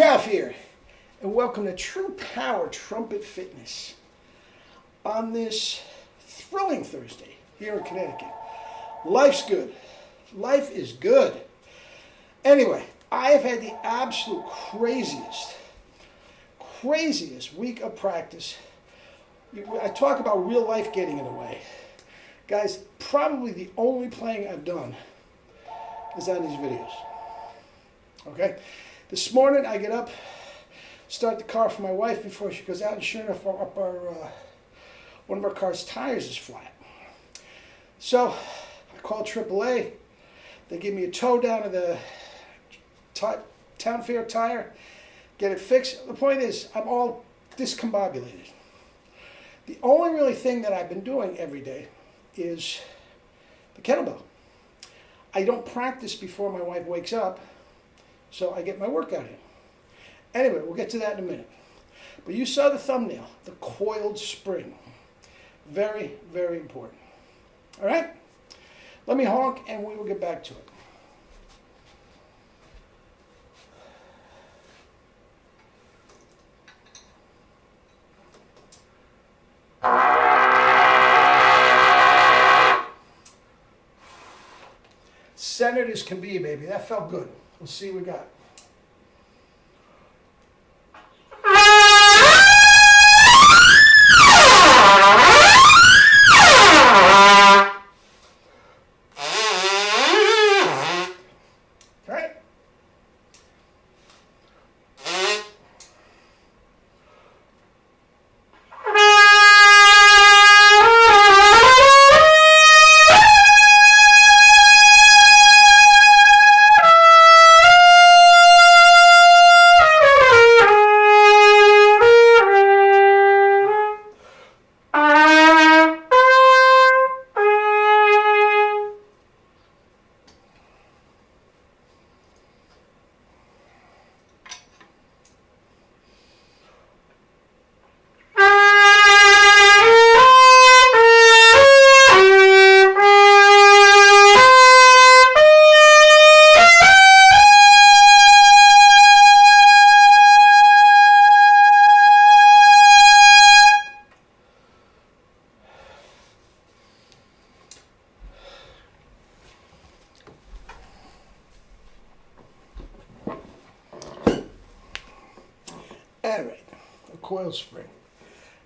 Ralph here, and welcome to True Power Trumpet Fitness on this thrilling Thursday here in Connecticut. Life's good. Life is good. Anyway, I have had the absolute craziest week of practice. I talk about real life getting in the way. Guys, probably the only playing I've done is on these videos. Okay? This morning I get up, start the car for my wife before she goes out, and sure enough, one of our car's tires is flat. So I call AAA. They give me a tow down to the Town Fair tire, get it fixed. The point is, I'm all discombobulated. The only really thing that I've been doing every day is the kettlebell. I don't practice before my wife wakes up, so I get my workout in. Anyway, we'll get to that in a minute. But you saw the thumbnail, the coiled spring. Very, very important. All right? Let me honk and we will get back to it. Centered as can be, baby. That felt good. We'll see what we got. Okay. All right, a coiled spring.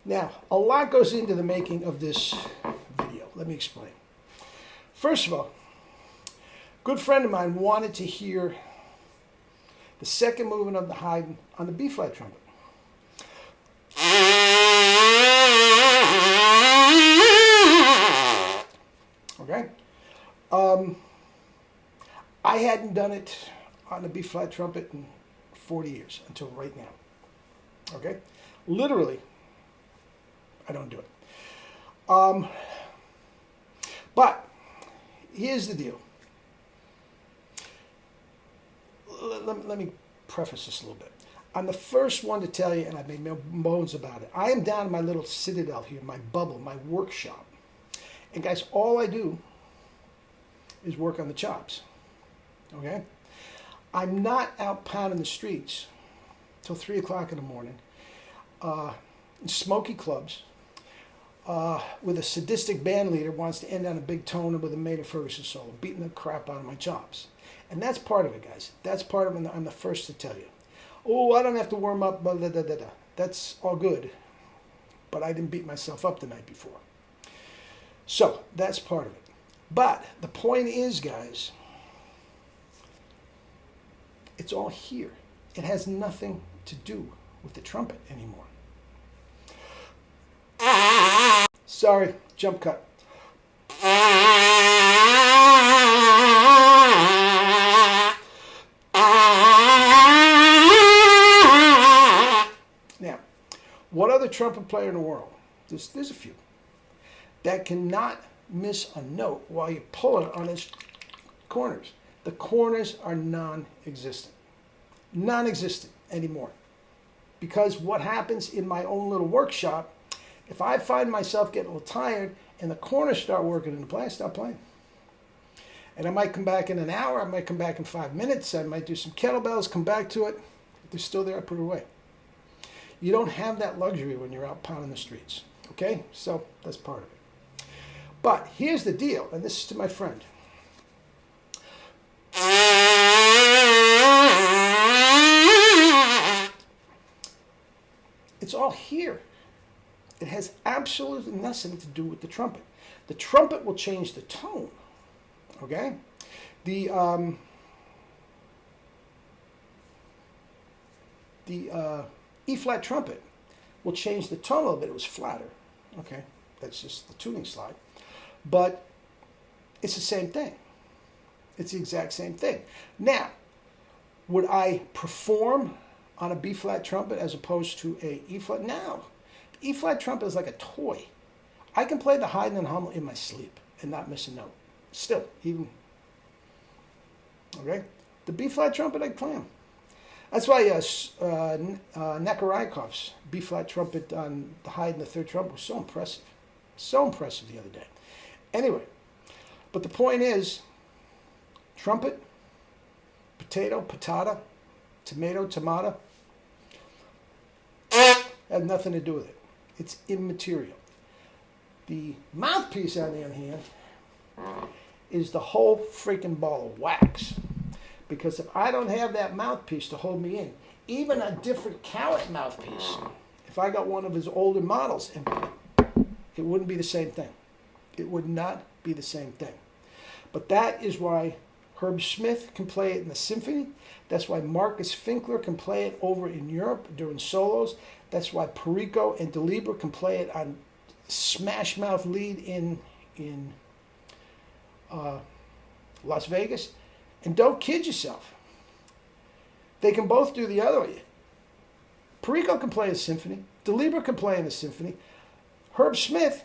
Now, a lot goes into the making of this video. Let me explain. First of all, a good friend of mine wanted to hear the second movement of the Haydn on the B-flat trumpet. Okay? I hadn't done it on the B-flat trumpet in 40 years until right now. Okay? Literally, I don't do it. But here's the deal. Let me preface this a little bit. I'm the first one to tell you, and I've made no bones about it, I am down in my little citadel here, my bubble, my workshop. And guys, all I do is work on the chops. Okay? I'm not out pounding the streets till 3 o'clock in the morning, in smoky clubs, with a sadistic band leader wants to end on a big tone with a Maynard Ferguson solo, beating the crap out of my chops. And that's part of it, guys. That's part of it, and I'm the first to tell you. Oh, I don't have to warm up, blah, blah, blah, blah. That's all good, but I didn't beat myself up the night before. So, that's part of it. But the point is, guys, it's all here. It has nothing to do with the trumpet anymore. Sorry, jump cut. Now, what other trumpet player in the world, there's a few, that cannot miss a note while you're pulling on his corners? The corners are non-existent. Non-existent anymore. Because what happens in my own little workshop, if I find myself getting a little tired and the corners start working into play, I stop playing. And I might come back in an hour, I might come back in 5 minutes, I might do some kettlebells, come back to it, If they're still there, I put it away. You don't have that luxury when you're out pounding the streets. Okay? So that's part of it. But here's the deal, and this is to my friend. It's all here. It has absolutely nothing to do with the trumpet. The trumpet will change the tone. Okay? The E-flat trumpet will change the tone a little bit. It was flatter. Okay? That's just the tuning slide. But it's the same thing. It's the exact same thing. Now, would I perform on a B-flat trumpet as opposed to a E-flat? No. The E-flat trumpet is like a toy. I can play the Haydn and Hummel in my sleep and not miss a note. Still, even. Okay? The B-flat trumpet, I can play them. That's why Nekoriakov's B-flat trumpet on the Haydn, the third trumpet, was so impressive. So impressive the other day. Anyway, but the point is, trumpet, potato, patata, tomato, tomato, had nothing to do with it. It's immaterial. The mouthpiece, on the other hand, is the whole freaking ball of wax. Because if I don't have that mouthpiece to hold me in, even a different Cowett mouthpiece, if I got one of his older models, it wouldn't be the same thing. It would not be the same thing. But that is why Herb Smith can play it in the symphony. That's why Marcus Finkler can play it over in Europe during solos. That's why Perico and DeLibra can play it on smash mouth lead in Las Vegas. And don't kid yourself. They can both do the other way. Perico can play a symphony. DeLibra can play in a symphony. Herb Smith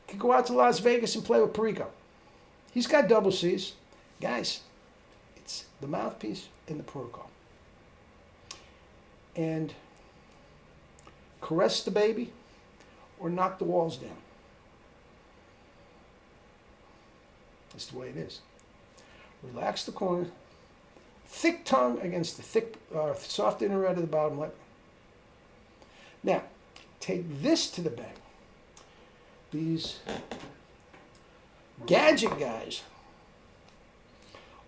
can go out to Las Vegas and play with Perico. He's got double C's. Guys, it's the mouthpiece and the protocol. And caress the baby or knock the walls down. That's the way it is. Relax the corner. Thick tongue against the thick, soft inner red of the bottom lip. Now, take this to the bank. These gadget guys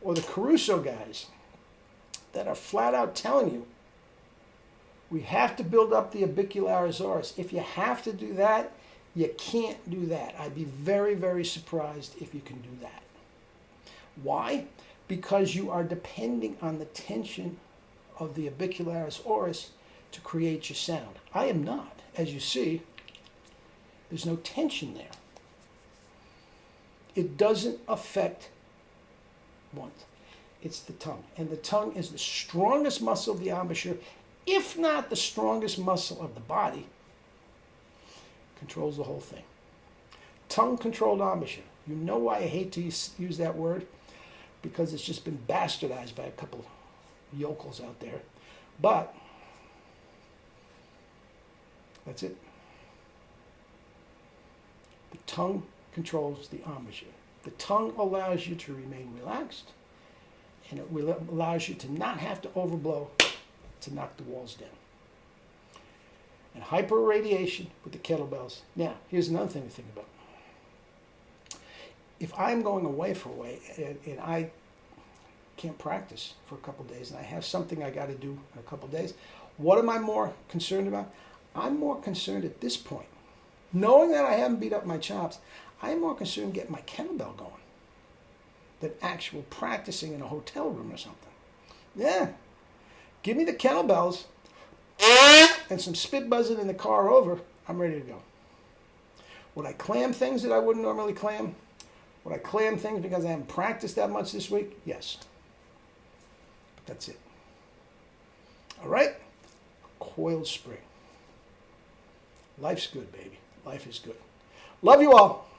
or the Caruso guys that are flat out telling you we have to build up the orbicularis oris. If you have to do that, you can't do that. I'd be very, very surprised if you can do that. Why? Because you are depending on the tension of the orbicularis oris to create your sound. I am not. As you see, there's no tension there. It doesn't affect one. It's the tongue. And the tongue is the strongest muscle of the embouchure, if not the strongest muscle of the body. Controls the whole thing. Tongue-controlled embouchure. You know why I hate to use that word? Because it's just been bastardized by a couple yokels out there. But that's it. The tongue controls the embouchure. The tongue allows you to remain relaxed, and it allows you to not have to overblow to knock the walls down. And hyperradiation with the kettlebells. Now, here's another thing to think about. If I'm going away for a way and I can't practice for a couple of days and I have something I got to do in a couple of days, what am I more concerned about? I'm more concerned at this point, knowing that I haven't beat up my chops, I'm more concerned getting my kettlebell going than actual practicing in a hotel room or something. Yeah. Give me the kettlebells and some spit buzzing in the car over, I'm ready to go. Would I clam things that I wouldn't normally clam? Would I clam things because I haven't practiced that much this week? Yes. But that's it. All right? Coiled Spring. Life's good, baby. Life is good. Love you all.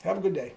Have a good day.